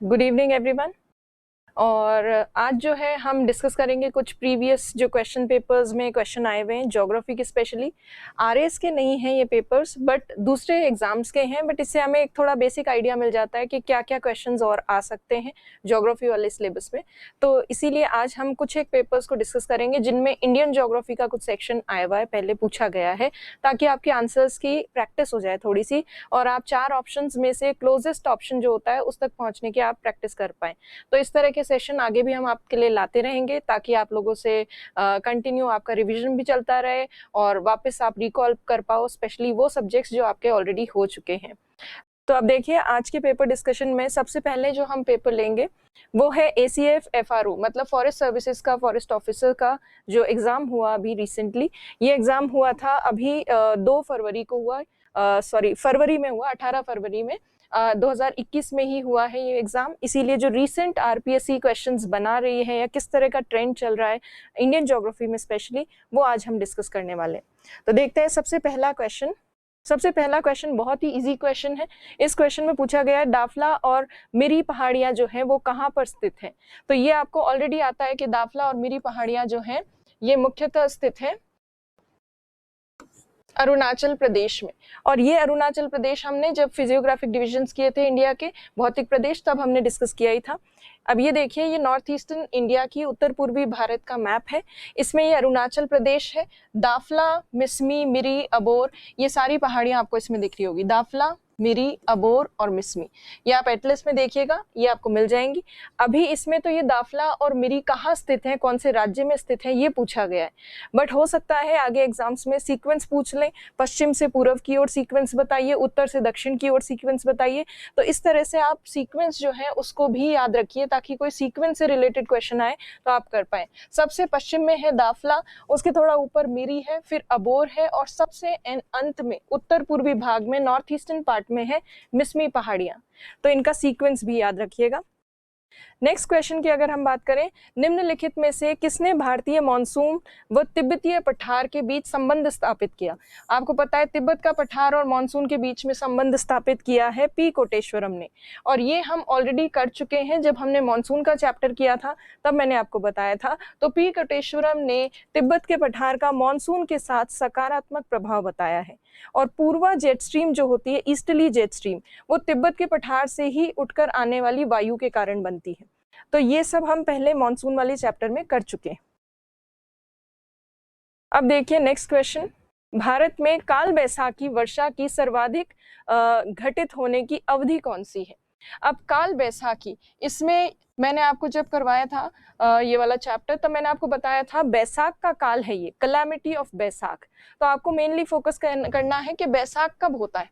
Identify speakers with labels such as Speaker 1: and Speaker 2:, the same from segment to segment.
Speaker 1: Good evening everyone. और आज जो है हम डिस्कस करेंगे कुछ प्रीवियस जो क्वेश्चन पेपर्स में क्वेश्चन आए हुए हैं ज्योग्राफी के, स्पेशली आरएस के नहीं हैं ये पेपर्स बट दूसरे एग्जाम्स के हैं। बट इससे हमें एक थोड़ा बेसिक आइडिया मिल जाता है कि क्या क्या क्वेश्चंस और आ सकते हैं ज्योग्राफी वाले सिलेबस में। तो इसीलिए आज हम कुछ एक पेपर्स को डिस्कस करेंगे जिनमें इंडियन ज्योग्राफी का कुछ सेक्शन आया हुआ है, पहले पूछा गया है, ताकि आपके आंसर्स की प्रैक्टिस हो जाए थोड़ी सी और आप 4 ऑप्शंस में से क्लोजेस्ट ऑप्शन जो होता है उस तक पहुंचने की आप प्रैक्टिस कर पाए। तो इस तरह के सेशन आगे भी हम आपके लिए लाते रहेंगे ताकि आप लोगों से कंटिन्यू आपका रिवीजन भी चलता रहे और वापस आप रिकॉल कर पाओ, स्पेशली वो सब्जेक्ट्स जो आपके ऑलरेडी हो चुके हैं। तो अब देखिए आज के पेपर डिस्कशन में सबसे पहले जो हम पेपर लेंगे वो है ACF FRO, मतलब फॉरेस्ट सर्विसेज का, फॉरेस्ट ऑफिसर का जो एग्जाम हुआ अभी रिसेंटली। ये एग्जाम हुआ था अभी 2 फरवरी को हुआ, फरवरी में हुआ, 18 फरवरी में 2021 में ही हुआ है ये एग्जाम। इसीलिए जो रीसेंट RPSC क्वेश्चंस बना रही है या किस तरह का ट्रेंड चल रहा है इंडियन ज्योग्राफी में स्पेशली, वो आज हम डिस्कस करने वाले हैं। तो देखते हैं सबसे पहला क्वेश्चन बहुत ही इजी क्वेश्चन है। इस क्वेश्चन में पूछा गया है दाफला और मिरी पहाड़ियां जो है वो कहाँ पर स्थित है। तो ये आपको ऑलरेडी आता है कि दाफला और मिरी पहाड़ियां जो है ये मुख्यतः स्थित है अरुणाचल प्रदेश में। और ये अरुणाचल प्रदेश हमने जब फिजियोग्राफिक डिविजन्स किए थे इंडिया के भौतिक प्रदेश, तब हमने डिस्कस किया ही था। अब ये देखिए, ये नॉर्थ ईस्टर्न इंडिया की, उत्तर पूर्वी भारत का मैप है। इसमें ये अरुणाचल प्रदेश है। दाफला, मिसमी, मिरी, अबोर, ये सारी पहाड़ियां आपको इसमें दिख रही होगी। दाफला, मिरी, अबोर और मिसमी, ये आप एटलस में देखिएगा, ये आपको मिल जाएंगी। अभी इसमें तो ये दाफला और मिरी कहाँ स्थित है, कौन से राज्य में स्थित है, ये पूछा गया है। बट हो सकता है आगे एग्जाम्स में सीक्वेंस पूछ लें, पश्चिम से पूर्व की ओर सीक्वेंस बताइए, उत्तर से दक्षिण की ओर सीक्वेंस बताइए। तो इस तरह से आप सीक्वेंस जो है उसको भी याद रखिए ताकि कोई सीक्वेंस से रिलेटेड क्वेश्चन आए तो आप कर पाए। सबसे पश्चिम में है दाफला, उसके थोड़ा ऊपर मिरी है, फिर अबोर है और सबसे अंत में उत्तर पूर्वी भाग में नॉर्थ ईस्टर्न पार्ट में है मिसमी पहाड़ियां। तो इनका सीक्वेंस भी याद रखिएगा। नेक्स्ट क्वेश्चन की अगर हम बात करें, निम्नलिखित में से किसने भारतीय मॉनसून व तिब्बतीय पठार के बीच संबंध स्थापित किया। आपको पता है तिब्बत का पठार और मॉनसून के बीच में संबंध स्थापित किया है पी कोटेश्वरम ने, और ये हम ऑलरेडी कर चुके हैं। जब हमने मॉनसून का चैप्टर किया था तब मैंने आपको बताया था। तो पी कोटेश्वरम ने तिब्बत के पठार का मॉनसून के साथ सकारात्मक प्रभाव बताया है। और पूर्वा जेट स्ट्रीम जो होती है, ईस्टर्ली जेट स्ट्रीम, वो तिब्बत के पठार से ही उठकर आने वाली वायु के कारण बनती है। तो ये सब हम पहले मॉनसून वाले चैप्टर में कर चुके हैं। अब देखिए नेक्स्ट क्वेश्चन, भारत में काल बैसाखी वर्षा की सर्वाधिक घटित होने की अवधि कौन सी है। अब काल बैसाखी, इसमें मैंने आपको जब करवाया था ये वाला चैप्टर, तब मैंने आपको बताया था बैसाख का काल है ये, कैलामिटी ऑफ बैसाख। तो आपको मेनली फोकस करना है कि बैसाख कब होता है।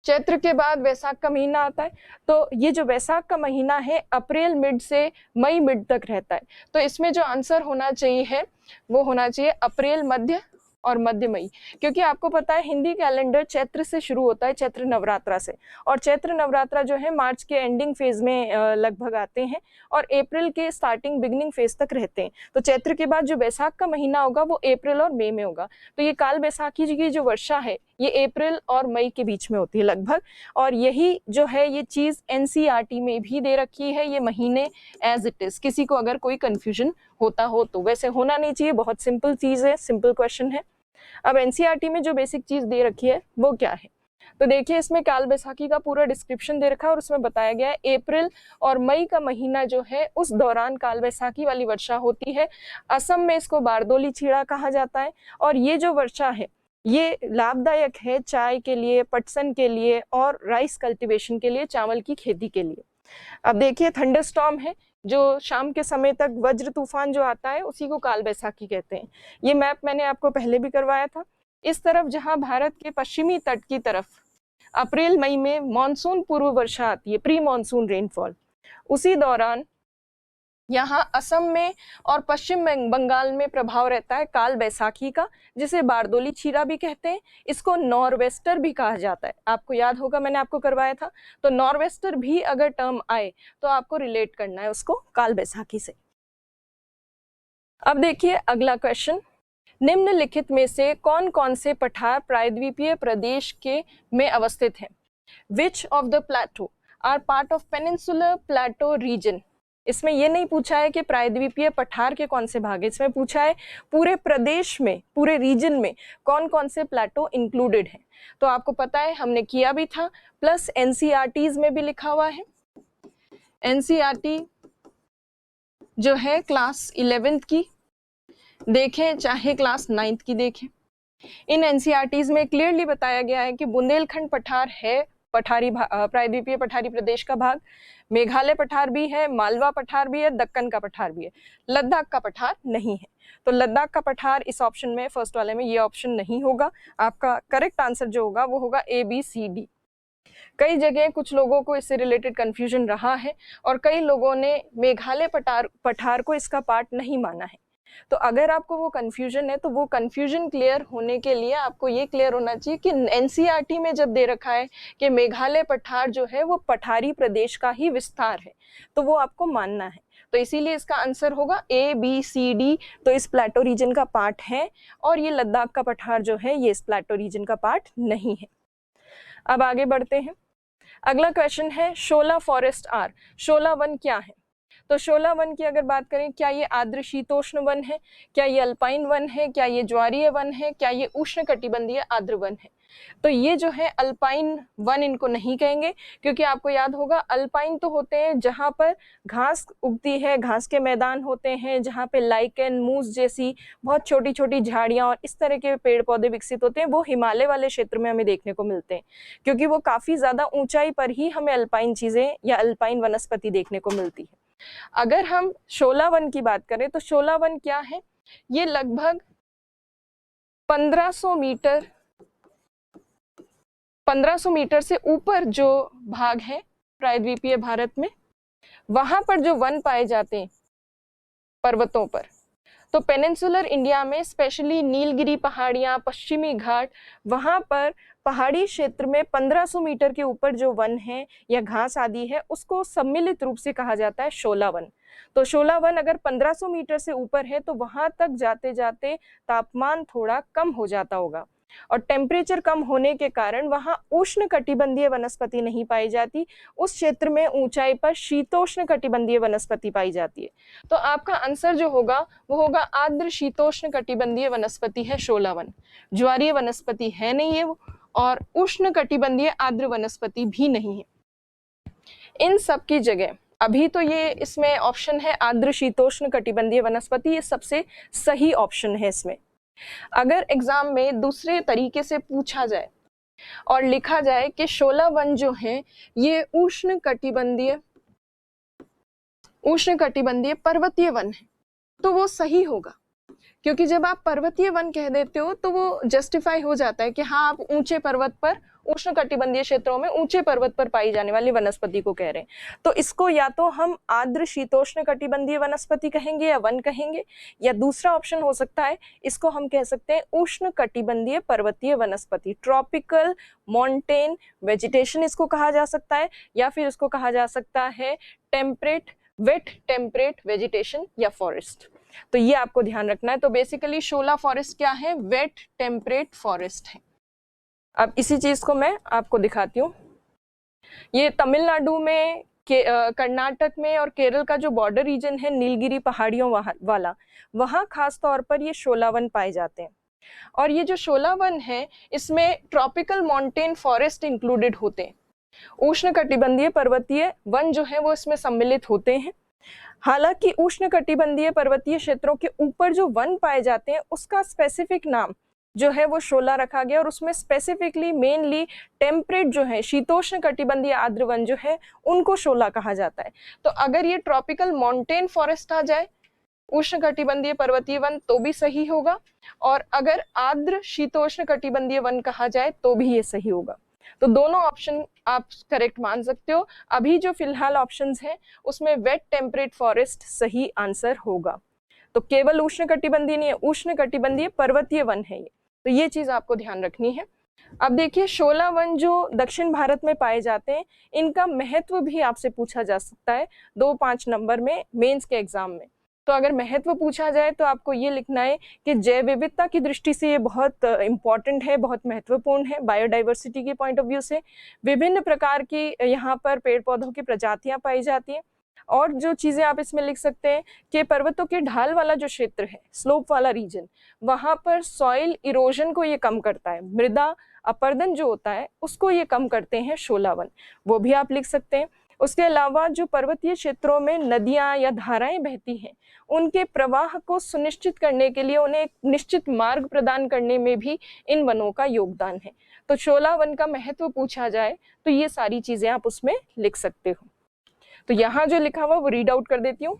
Speaker 1: चैत्र के बाद वैसाख का महीना आता है। तो ये जो वैसाख का महीना है अप्रैल मिड से मई मिड तक रहता है। तो इसमें जो आंसर होना चाहिए है वो होना चाहिए अप्रैल मध्य और मध्य मई, क्योंकि आपको पता है हिंदी कैलेंडर चैत्र से शुरू होता है, चैत्र नवरात्रा से, और चैत्र नवरात्रा जो है मार्च के एंडिंग फेज में लगभग आते हैं और अप्रैल के स्टार्टिंग बिगनिंग फेज तक रहते हैं। तो चैत्र के बाद जो बैसाख का महीना होगा वो अप्रैल और मई में होगा। तो ये काल बैसाखी की जो वर्षा है ये अप्रैल और मई के बीच में होती है लगभग। और यही जो है ये चीज NCERT में भी दे रखी है, ये महीने एज इट इज, किसी को अगर कोई कंफ्यूजन होता हो तो। वैसे होना नहीं चाहिए, बहुत सिंपल चीज है, सिंपल क्वेश्चन है। अब NCERT में जो बेसिक चीज दे रखी है वो क्या है, तो देखिए इसमें काल बैसाखी का पूरा डिस्क्रिप्शन दे रखा है और उसमें बताया गया है अप्रैल और मई का महीना जो है उस दौरान काल बैसाखी वाली वर्षा होती है। असम में इसको बारदोली छीड़ा कहा जाता है। और ये जो वर्षा है ये लाभदायक है चाय के लिए, पटसन के लिए और राइस कल्टीवेशन के लिए, चावल की खेती के लिए। अब देखिए थंडरस्टॉर्म है, जो शाम के समय तक वज्र तूफान जो आता है उसी को काल बैसाखी कहते हैं। ये मैप मैंने आपको पहले भी करवाया था। इस तरफ जहां भारत के पश्चिमी तट की तरफ अप्रैल मई में मानसून पूर्व वर्षा आती है, प्री मानसून रेनफॉल, उसी दौरान यहाँ असम में और पश्चिम बंगाल में प्रभाव रहता है काल बैसाखी का, जिसे बारदोली छीरा भी कहते हैं। इसको नॉर्वेस्टर भी कहा जाता है, आपको याद होगा मैंने आपको करवाया था। तो नॉर्वेस्टर भी अगर टर्म आए तो आपको रिलेट करना है उसको काल बैसाखी से। अब देखिए अगला क्वेश्चन, निम्नलिखित में से कौन कौन से पठार प्रायद्वीपीय प्रदेश के में अवस्थित हैं। Which of the plateau. Are part of peninsular plateau region. इसमें ये नहीं पूछा है कि प्रायद्वीपीय पठार के कौन से भाग है, इसमें पूछा है पूरे प्रदेश में, पूरे रीजन में कौन कौन से प्लेटो इंक्लूडेड हैं। तो आपको पता है हमने किया भी था, प्लस एनसीईआरटीज में भी लिखा हुआ है। एनसीईआरटी जो है क्लास 11th की देखें चाहे क्लास 9th की देखें, इन एनसीईआरटीज में क्लियरली बताया गया है कि बुंदेलखंड पठार है पठारी प्रायद्वीपीय पठारी प्रदेश का भाग, मेघालय पठार भी है, मालवा पठार भी है, दक्कन का पठार भी है, लद्दाख का पठार नहीं है। तो लद्दाख का पठार इस ऑप्शन में, फर्स्ट वाले में, ये ऑप्शन नहीं होगा। आपका करेक्ट आंसर जो होगा वो होगा ABCD। कई जगह कुछ लोगों को इससे रिलेटेड कंफ्यूजन रहा है और कई लोगों ने मेघालय पठार को इसका पार्ट नहीं माना है। तो अगर आपको वो कंफ्यूजन है तो वो कंफ्यूजन क्लियर होने के लिए आपको ये क्लियर होना चाहिए कि एनसीईआरटी में जब दे रखा है कि मेघालय पठार जो है वो पठारी प्रदेश का ही विस्तार है, तो वो आपको मानना है। तो इसीलिए इसका आंसर होगा ABCD। तो इस प्लेटो रीजन का पार्ट है और ये लद्दाख का पठार जो है ये इस प्लेटो रीजन का पार्ट नहीं है। अब आगे बढ़ते हैं। अगला क्वेश्चन है शोला फॉरेस्ट आर, शोला वन क्या है? तो शोला वन की अगर बात करें, क्या ये आर्द्र शीतोष्ण वन है, क्या ये अल्पाइन वन है, क्या ये ज्वारीय वन है, क्या ये उष्णकटिबंधीय आर्द्र वन है? तो ये जो है अल्पाइन वन इनको नहीं कहेंगे, क्योंकि आपको याद होगा अल्पाइन तो होते हैं जहां पर घास उगती है, घास के मैदान होते हैं, जहां पे लाइकेन, मूस जैसी बहुत छोटी छोटी झाड़ियां और इस तरह के पेड़ पौधे विकसित होते हैं। वो हिमालय वाले क्षेत्र में हमें देखने को मिलते हैं, क्योंकि वो काफी ज्यादा ऊंचाई पर ही हमें अल्पाइन चीजें या अल्पाइन वनस्पति देखने को मिलती है। अगर हम शोला वन की बात करें तो शोला वन क्या है? ये लगभग 1500 मीटर से ऊपर जो भाग है प्रायद्वीपीय भारत में, वहां पर जो वन पाए जाते हैं पर्वतों पर, तो पेनिनसुलर इंडिया में स्पेशली नीलगिरी पहाड़ियां, पश्चिमी घाट, वहां पर पहाड़ी क्षेत्र में 1500 मीटर के ऊपर जो वन है या घास आदि है उसको सम्मिलित रूप से कहा जाता है शोला वन। तो शोला वन अगर 1500 मीटर से ऊपर है तो वहां तक जाते जाते तापमान थोड़ा कम हो जाता होगा और टेम्परेचर कम होने के कारण वहां उष्ण कटिबंधीय वनस्पति नहीं पाई जाती। उस क्षेत्र में ऊंचाई पर शीतोष्ण कटिबंधीय वनस्पति पाई जाती है। तो आपका आंसर जो होगा वो होगा आर्द्र शीतोष्ण कटिबंधीय वनस्पति है शोला वन। ज्वारीय वनस्पति है नहीं है वो, और उष्ण कटिबंधीय आर्द्र वनस्पति भी नहीं है। इन सब की जगह अभी तो ये इसमें ऑप्शन है आर्द्र शीतोष्ण कटिबंधीय वनस्पति, ये सबसे सही ऑप्शन है इसमें। अगर एग्जाम में दूसरे तरीके से पूछा जाए और लिखा जाए कि शोला वन जो है ये उष्ण कटिबंधीय पर्वतीय वन है, तो वो सही होगा, क्योंकि जब आप पर्वतीय वन कह देते हो तो वो जस्टिफाई हो जाता है कि हाँ आप ऊंचे पर्वत पर, उष्ण कटिबंधीय क्षेत्रों में ऊंचे पर्वत पर पाई जाने वाली वनस्पति को कह रहे हैं। तो इसको या तो हम आर्द्र शीतोष्ण कटिबंधीय वनस्पति कहेंगे या वन कहेंगे, या दूसरा ऑप्शन हो सकता है इसको हम कह सकते हैं उष्ण कटिबंधीय पर्वतीय वनस्पति, ट्रॉपिकल मॉन्टेन वेजिटेशन इसको कहा जा सकता है, या फिर इसको कहा जा सकता है वेट टेम्परेट वेजिटेशन या फॉरेस्ट। तो ये आपको ध्यान रखना है। तो बेसिकली शोला फॉरेस्ट क्या है? वेट टेम्परेट फॉरेस्ट है। अब इसी चीज को मैं आपको दिखाती हूँ। ये तमिलनाडु में, कर्नाटक में और केरल का जो बॉर्डर रीजन है नीलगिरी पहाड़ियों वाला, वहाँ खास तौर पर ये शोला वन पाए जाते हैं। और ये जो शोला वन है इसमें ट्रॉपिकल माउंटेन फॉरेस्ट इंक्लूडेड होते हैं। उष्ण कटिबंधीय पर्वतीय वन जो है वो इसमें सम्मिलित होते हैं। हालांकि उष्ण कटिबंधीय पर्वतीय क्षेत्रों के ऊपर जो वन पाए जाते हैं उसका स्पेसिफिक नाम जो है वो शोला रखा गया, और उसमें स्पेसिफिकली मेनली टेम्परेट जो है शीतोष्ण कटिबंधीय आर्द्र वन जो है उनको शोला कहा जाता है। तो अगर ये ट्रॉपिकल माउंटेन फॉरेस्ट आ जाए उष्ण कटिबंधीय पर्वतीय वन तो भी सही होगा, और अगर आर्द्र शीतोष्ण कटिबंधीय वन कहा जाए तो भी ये सही होगा। तो दोनों ऑप्शन आप करेक्ट मान सकते हो। अभी जो फिलहाल ऑप्शंस हैं उसमें वेट टेम्परेट फॉरेस्ट सही आंसर होगा। तो केवल उष्ण कटिबंधीय नहीं है, उष्ण कटिबंधीय पर्वतीय वन है ये। तो ये चीज आपको ध्यान रखनी है। अब देखिए शोला वन जो दक्षिण भारत में पाए जाते हैं इनका महत्व भी आपसे पूछा जा सकता है 2-5 नंबर में मेंस के एग्जाम में। तो अगर महत्व पूछा जाए तो आपको ये लिखना है कि जैव विविधता की दृष्टि से ये बहुत इम्पॉर्टेंट है, बहुत महत्वपूर्ण है। बायोडाइवर्सिटी के पॉइंट ऑफ व्यू से विभिन्न प्रकार की यहाँ पर पेड़ पौधों की प्रजातियां पाई जाती हैं। और जो चीज़ें आप इसमें लिख सकते हैं कि पर्वतों के ढाल वाला जो क्षेत्र है, स्लोप वाला रीजन, वहाँ पर सॉइल इरोजन को ये कम करता है, मृदा अपरदन जो होता है उसको ये कम करते हैं शोला वन, वो भी आप लिख सकते हैं। उसके अलावा जो पर्वतीय क्षेत्रों में नदियां या धाराएं बहती हैं, उनके प्रवाह को सुनिश्चित करने के लिए उन्हें एक निश्चित मार्ग प्रदान करने में भी इन वनों का योगदान है। तो शोला वन का महत्व पूछा जाए तो ये सारी चीजें आप उसमें लिख सकते हो। तो यहाँ जो लिखा हुआ वो रीड आउट कर देती हूँ।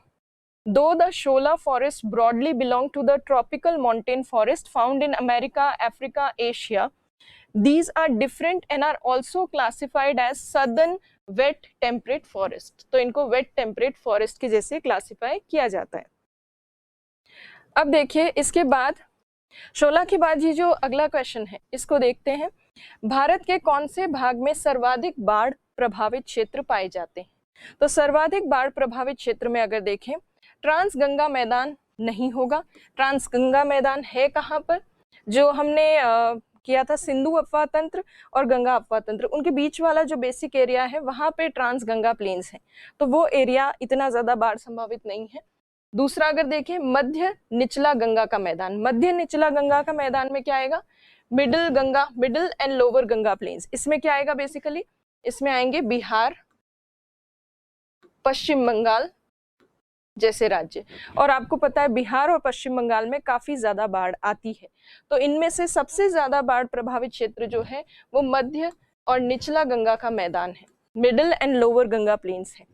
Speaker 1: Though the Shola forest broadly belong to the tropical montane forest found in America, Africa, Asia, these are different and are also classified as southern wet temperate forest. तो इनको wet temperate forest के जैसे classify किया जाता है। अब देखिए इसके बाद शोला के बाद ये जो अगला क्वेश्चन है इसको देखते हैं। भारत के कौन से भाग में सर्वाधिक बाढ़ प्रभावित क्षेत्र पाए जाते हैं? तो सर्वाधिक बाढ़ प्रभावित क्षेत्र में अगर देखें, ट्रांसगंगा मैदान नहीं होगा। ट्रांसगंगा मैदान है कहाँ पर? जो हमने किया था सिंधु अपवाह तंत्र और गंगा अपवाह तंत्र, उनके बीच वाला जो बेसिक एरिया है वहाँ पे ट्रांसगंगा प्लेन्स है, तो वो एरिया इतना ज्यादा बाढ़ संभावित नहीं है। दूसरा अगर देखें मध्य निचला गंगा का मैदान, मध्य निचला गंगा का मैदान में क्या आएगा? Middle Ganga, middle and lower Ganga plains. इसमें क्या आएगा? बेसिकली इसमें आएंगे बिहार, पश्चिम बंगाल जैसे राज्य। और आपको पता है बिहार और पश्चिम बंगाल में काफी ज्यादा बाढ़ आती है। तो इनमें से सबसे ज्यादा बाढ़ प्रभावित क्षेत्र जो है वो मध्य और निचला गंगा का मैदान है, middle and lower Ganga plains है।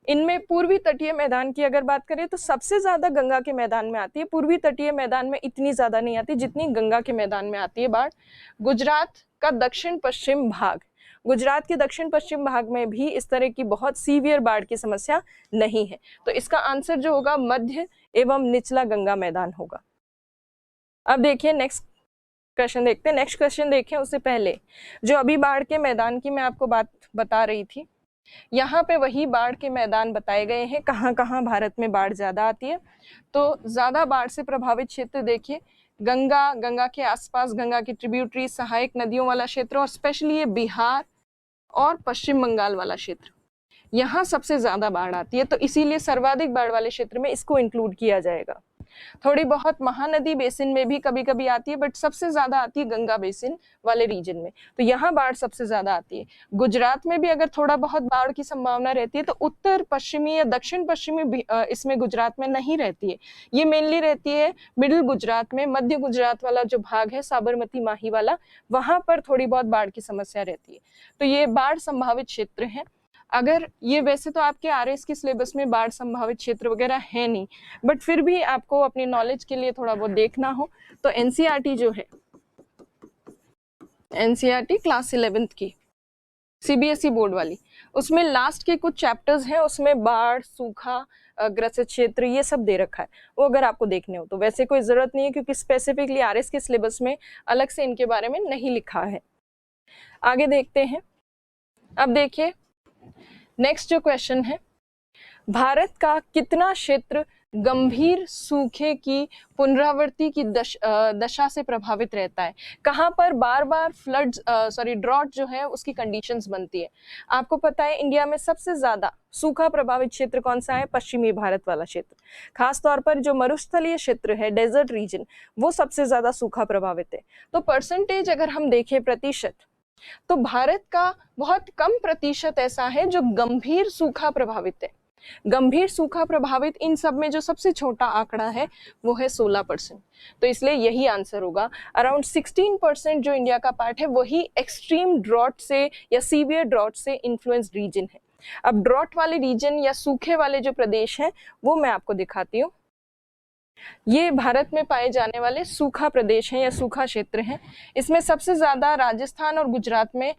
Speaker 1: इनमें पूर्वी तटीय मैदान की अगर बात करें तो सबसे ज्यादा गंगा के मैदान में आती है, पूर्वी तटीय मैदान में इतनी ज्यादा नहीं आती जितनी गंगा के मैदान में आती है बाढ़। गुजरात का दक्षिण पश्चिम भाग, गुजरात के दक्षिण पश्चिम भाग में भी इस तरह की बहुत सीवियर बाढ़ की समस्या नहीं है। तो इसका आंसर जो होगा मध्य एवं निचला गंगा मैदान होगा। अब देखिए नेक्स्ट क्वेश्चन देखते हैं। नेक्स्ट क्वेश्चन देखें उससे पहले जो अभी बाढ़ के मैदान की मैं आपको बात बता रही थी, यहाँ पे वही बाढ़ के मैदान बताए गए हैं कहाँ कहाँ भारत में बाढ़ ज्यादा आती है। तो ज्यादा बाढ़ से प्रभावित क्षेत्र देखिए गंगा, गंगा के आसपास गंगा की ट्रिब्यूटरी, सहायक नदियों वाला क्षेत्र, और स्पेशली ये बिहार और पश्चिम बंगाल वाला क्षेत्र, यहाँ सबसे ज्यादा बाढ़ आती है। तो इसीलिए सर्वाधिक बाढ़ वाले क्षेत्र में इसको इंक्लूड किया जाएगा। थोड़ी बहुत महानदी बेसिन में भी कभी कभी आती है, बट सबसे ज्यादा आती है गंगा बेसिन वाले रीजन में, तो यहाँ बाढ़ सबसे ज्यादा आती है। गुजरात में भी अगर थोड़ा बहुत बाढ़ की संभावना रहती है तो उत्तर पश्चिमी या दक्षिण पश्चिमी इसमें गुजरात में नहीं रहती है, ये मेनली रहती है मिडिल गुजरात में। मध्य गुजरात वाला जो भाग है साबरमती माही वाला, वहां पर थोड़ी बहुत बाढ़ की समस्या रहती है। तो ये बाढ़ संभावित क्षेत्र है। अगर ये वैसे तो आपके आरएस के सिलेबस में बाढ़ संभावित क्षेत्र वगैरह है नहीं, बट फिर भी आपको अपनी नॉलेज के लिए थोड़ा बहुत देखना हो तो एनसीईआरटी जो है, एनसीईआरटी क्लास 11th की सीबीएसई बोर्ड वाली, उसमें लास्ट के कुछ चैप्टर्स हैं, उसमें बाढ़, सूखा ग्रसित क्षेत्र ये सब दे रखा है, वो अगर आपको देखने हो तो। वैसे कोई जरूरत नहीं है क्योंकि स्पेसिफिकली आरएस के सिलेबस में अलग से इनके बारे में नहीं लिखा है। आगे देखते हैं। अब देखिए नेक्स्ट जो क्वेश्चन है, भारत का कितना क्षेत्र गंभीर सूखे की पुनरावृत्ति की दशा से प्रभावित रहता है? कहाँ पर बार बार फ्लड्स ड्रॉट जो है उसकी कंडीशंस बनती है? आपको पता है इंडिया में सबसे ज्यादा सूखा प्रभावित क्षेत्र कौन सा है? पश्चिमी भारत वाला क्षेत्र। खास तौर पर जो मरुस्थलीय क्षेत्र है, डेजर्ट रीजन, वो सबसे ज्यादा सूखा प्रभावित है। तो परसेंटेज अगर हम देखें प्रतिशत, तो भारत का बहुत कम प्रतिशत ऐसा है जो गंभीर सूखा प्रभावित है। गंभीर सूखा प्रभावित इन सब में जो सबसे छोटा आंकड़ा है वो है 16%। तो इसलिए यही आंसर होगा। अराउंड 16% जो इंडिया का पार्ट है वही एक्सट्रीम ड्रॉट से या सीवियर ड्रॉट से इन्फ्लुएंस्ड रीजन है। अब ड्रॉट वाले रीजन या सूखे वाले जो प्रदेश हैं वो मैं आपको दिखाती हूँ। ये भारत में पाए जाने वाले सूखा प्रदेश हैं या सूखा क्षेत्र हैं। इसमें सबसे ज्यादा राजस्थान और गुजरात में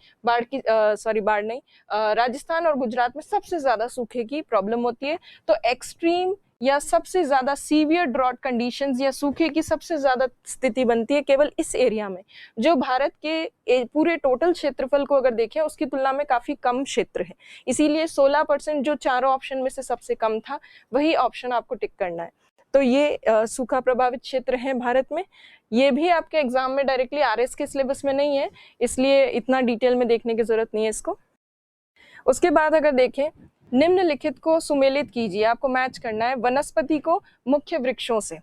Speaker 1: राजस्थान और गुजरात में सबसे ज्यादा सूखे की प्रॉब्लम होती है। तो एक्सट्रीम या सबसे ज्यादा सीवियर ड्रॉट कंडीशंस या सूखे की सबसे ज्यादा स्थिति बनती है केवल इस एरिया में, जो भारत के पूरे टोटल क्षेत्रफल को अगर देखें उसकी तुलना में काफी कम क्षेत्र है। इसीलिए 16% जो चारों ऑप्शन में से सबसे कम था वही ऑप्शन आपको टिक करना है। तो ये सूखा प्रभावित क्षेत्र है भारत में। ये भी आपके एग्जाम में डायरेक्टली आरएस के सिलेबस में नहीं है, इसलिए इतना डिटेल में देखने की जरूरत नहीं है इसको। उसके बाद अगर देखें, निम्नलिखित को सुमेलित कीजिए, आपको मैच करना है वनस्पति को मुख्य वृक्षों से।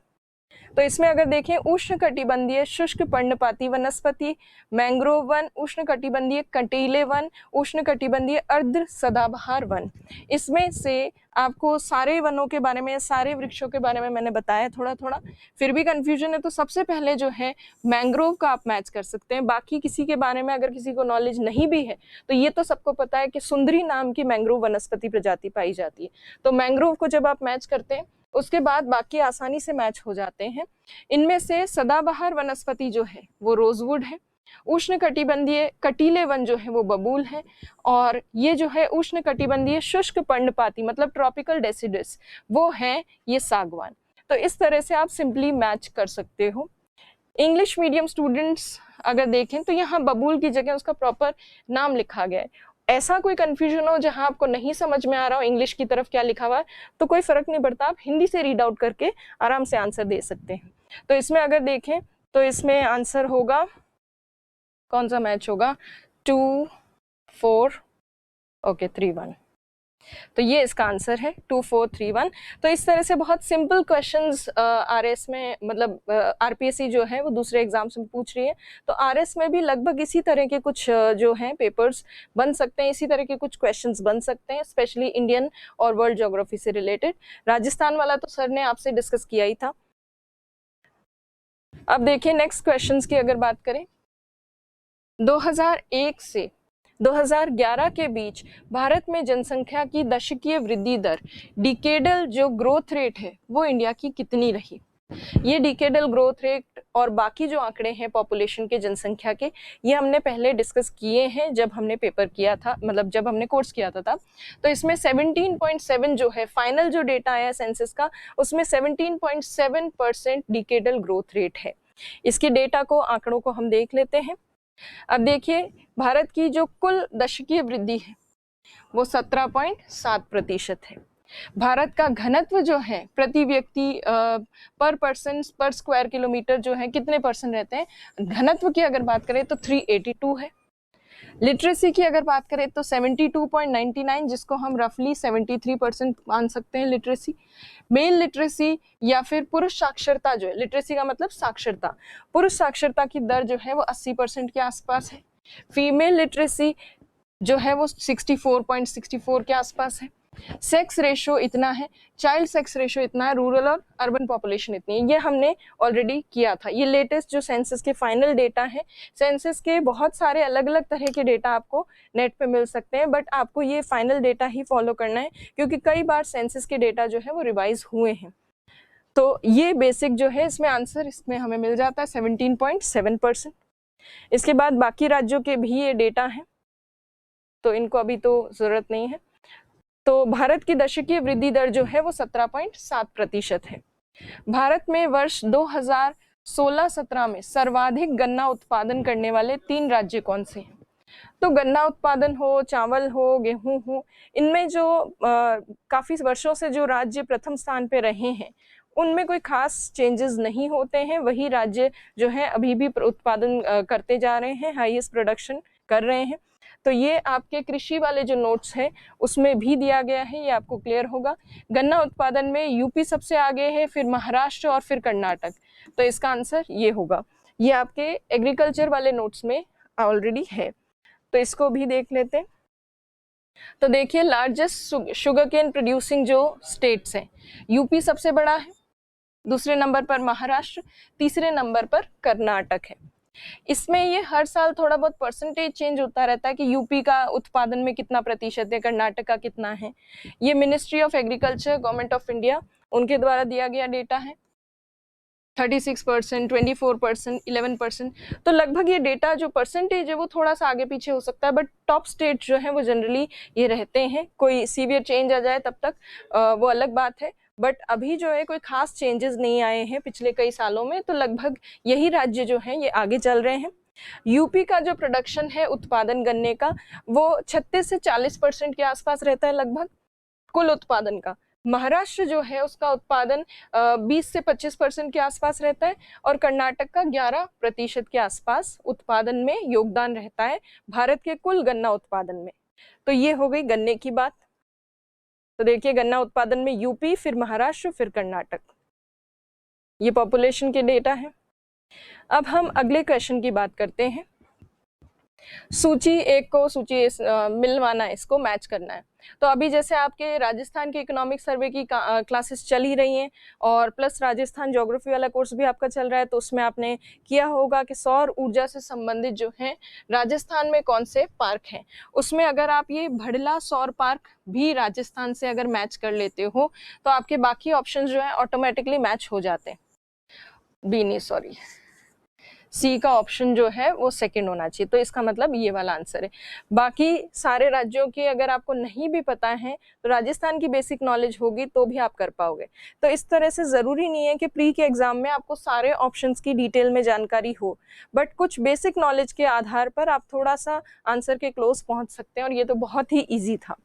Speaker 1: तो इसमें अगर देखें, उष्णकटिबंधीय शुष्क पर्णपाती वनस्पति, मैंग्रोव वन, उष्णकटिबंधीय कंटीले वन, उष्णकटिबंधीय अर्ध सदाबहार वन। इसमें से आपको सारे वनों के बारे में, सारे वृक्षों के बारे में मैंने बताया थोड़ा थोड़ा, फिर भी कंफ्यूजन है तो सबसे पहले जो है मैंग्रोव का आप मैच कर सकते हैं। बाकी किसी के बारे में अगर किसी को नॉलेज नहीं भी है तो ये तो सबको पता है कि सुंदरी नाम की मैंग्रोव वनस्पति प्रजाति पाई जाती है। तो मैंग्रोव को जब आप मैच करते हैं उसके बाद बाकी आसानी से मैच हो जाते हैं। इनमें से सदाबहार वनस्पति जो है वो रोजवुड है, उष्णकटिबंधीय कटीले वन जो है वो बबूल है, और ये जो है उष्णकटिबंधीय शुष्क पर्णपाती मतलब ट्रॉपिकल डेसिडस वो है ये सागवान। तो इस तरह से आप सिंपली मैच कर सकते हो। इंग्लिश मीडियम स्टूडेंट्स अगर देखें तो यहाँ बबूल की जगह उसका प्रॉपर नाम लिखा गया है। ऐसा कोई कंफ्यूजन हो जहां आपको नहीं समझ में आ रहा हो इंग्लिश की तरफ क्या लिखा हुआ है तो कोई फर्क नहीं पड़ता, आप हिंदी से रीड आउट करके आराम से आंसर दे सकते हैं। तो इसमें अगर देखें तो इसमें आंसर होगा, कौन सा मैच होगा, 2 4 ओके 3 1। तो ये इसका आंसर है 2 4 3 1। तो इस तरह से बहुत सिंपल क्वेश्चंस आरएस में, मतलब आरपीएससी जो है वो दूसरे एग्जाम्स में पूछ रही है, तो आरएस में भी लगभग इसी तरह के कुछ जो हैं पेपर्स बन सकते हैं, इसी तरह के कुछ क्वेश्चंस बन सकते हैं, स्पेशली इंडियन और वर्ल्ड ज्योग्राफी से रिलेटेड। राजस्थान वाला तो सर ने आपसे डिस्कस किया ही था। अब देखिए नेक्स्ट क्वेश्चंस की अगर बात करें, 2001 से 2011 के बीच भारत में जनसंख्या की दशकीय वृद्धि दर, डिकेडल जो ग्रोथ रेट है वो इंडिया की कितनी रही। ये डिकेडल ग्रोथ रेट और बाकी जो आंकड़े हैं पॉपुलेशन के, जनसंख्या के, ये हमने पहले डिस्कस किए हैं जब हमने पेपर किया था, मतलब जब हमने कोर्स किया था तब। तो इसमें 17.7 जो है फाइनल जो डेटा आया सेंसस का, उसमें 17.7% डिकेडल ग्रोथ रेट है। इसके डेटा को, आंकड़ों को हम देख लेते हैं। अब देखिए, भारत की जो कुल दशकीय वृद्धि है वो 17.7% है। भारत का घनत्व जो है प्रति व्यक्ति पर पर्सन पर स्क्वायर किलोमीटर जो है कितने परसेंट रहते हैं, घनत्व की अगर बात करें तो 382 है। लिटरेसी की अगर बात करें तो 72.99, जिसको हम रफली 73% मान सकते हैं लिटरेसी। मेल लिटरेसी या फिर पुरुष साक्षरता जो है, लिटरेसी का मतलब साक्षरता, पुरुष साक्षरता की दर जो है वो 80% के आसपास है। फीमेल लिटरेसी जो है वो 64.64 के आसपास है। सेक्स रेशो इतना है, चाइल्ड सेक्स रेशो इतना है, रूरल और अर्बन पॉपुलेशन इतनी है। ये हमने ऑलरेडी किया था। ये लेटेस्ट जो सेंसस के फाइनल डेटा है, सेंसस के बहुत सारे अलग अलग तरह के डेटा आपको नेट पे मिल सकते हैं, बट आपको ये फाइनल डेटा ही फॉलो करना है क्योंकि कई बार सेंसस के डेटा जो है वो रिवाइज हुए हैं। तो ये बेसिक जो है इसमें आंसर इसमें हमें मिल जाता है 17.7%। इसके बाद बाकी राज्यों के भी ये डेटा है, तो इनको अभी तो जरूरत नहीं है। तो भारत की दशकीय वृद्धि दर जो है वो 17.7% है। भारत में वर्ष 2016-17 में सर्वाधिक गन्ना उत्पादन करने वाले 3 राज्य कौन से हैं। तो गन्ना उत्पादन हो, चावल हो, गेहूं हो, इनमें जो काफी वर्षों से जो राज्य प्रथम स्थान पे रहे हैं उनमें कोई खास चेंजेस नहीं होते हैं। वही राज्य जो है अभी भी उत्पादन करते जा रहे हैं, हाईएस्ट प्रोडक्शन कर रहे हैं। तो ये आपके कृषि वाले जो नोट्स हैं उसमें भी दिया गया है, ये आपको क्लियर होगा। गन्ना उत्पादन में यूपी सबसे आगे है, फिर महाराष्ट्र और फिर कर्नाटक। तो इसका आंसर ये होगा। ये आपके एग्रीकल्चर वाले नोट्स में ऑलरेडी है, तो इसको भी देख लेते हैं। तो देखिए, लार्जेस्ट शुगर केन प्रोड्यूसिंग जो स्टेट्स हैं, यूपी सबसे बड़ा है, दूसरे नंबर पर महाराष्ट्र, तीसरे नंबर पर कर्नाटक है। इसमें ये हर साल थोड़ा बहुत परसेंटेज चेंज होता रहता है कि यूपी का उत्पादन में कितना प्रतिशत है, कर्नाटक का कितना है। ये ministry of agriculture, government of India, उनके द्वारा दिया गया डेटा है। 36%, 24%, 11%। तो लगभग ये डेटा जो परसेंटेज है वो थोड़ा सा आगे पीछे हो सकता है, बट टॉप स्टेट जो है वो जनरली ये रहते हैं। कोई सीवियर चेंज आ जाए तब तक वो अलग बात है, बट अभी जो है कोई खास चेंजेस नहीं आए हैं पिछले कई सालों में, तो लगभग यही राज्य जो हैं ये आगे चल रहे हैं। यूपी का जो प्रोडक्शन है उत्पादन गन्ने का वो 36 से 40% के आसपास रहता है लगभग कुल उत्पादन का। महाराष्ट्र जो है उसका उत्पादन 20 से 25% के आसपास रहता है और कर्नाटक का 11% के आसपास उत्पादन में योगदान रहता है भारत के कुल गन्ना उत्पादन में। तो ये हो गई गन्ने की बात। तो देखिए गन्ना उत्पादन में यूपी, फिर महाराष्ट्र, फिर कर्नाटक, ये पॉपुलेशन के डेटा है। अब हम अगले क्वेश्चन की बात करते हैं। सूची एक को सूची मिलवाना है, इसको मैच करना है। तो अभी जैसे आपके राजस्थान के इकोनॉमिक सर्वे की क्लासेस चल ही रही हैं और प्लस राजस्थान ज्योग्राफी वाला कोर्स भी आपका चल रहा है, तो उसमें आपने किया होगा कि सौर ऊर्जा से संबंधित जो है राजस्थान में कौन से पार्क हैं। उसमें अगर आप ये भड़ला सौर पार्क भी राजस्थान से अगर मैच कर लेते हो तो आपके बाकी ऑप्शन जो है ऑटोमेटिकली मैच हो जाते हैं। बी नहीं, सॉरी, सी का ऑप्शन जो है वो सेकंड होना चाहिए। तो इसका मतलब ये वाला आंसर है। बाकी सारे राज्यों के अगर आपको नहीं भी पता है तो राजस्थान की बेसिक नॉलेज होगी तो भी आप कर पाओगे। तो इस तरह से ज़रूरी नहीं है कि प्री के एग्जाम में आपको सारे ऑप्शंस की डिटेल में जानकारी हो, बट कुछ बेसिक नॉलेज के आधार पर आप थोड़ा सा आंसर के क्लोज पहुंच सकते हैं और ये तो बहुत ही ईजी था।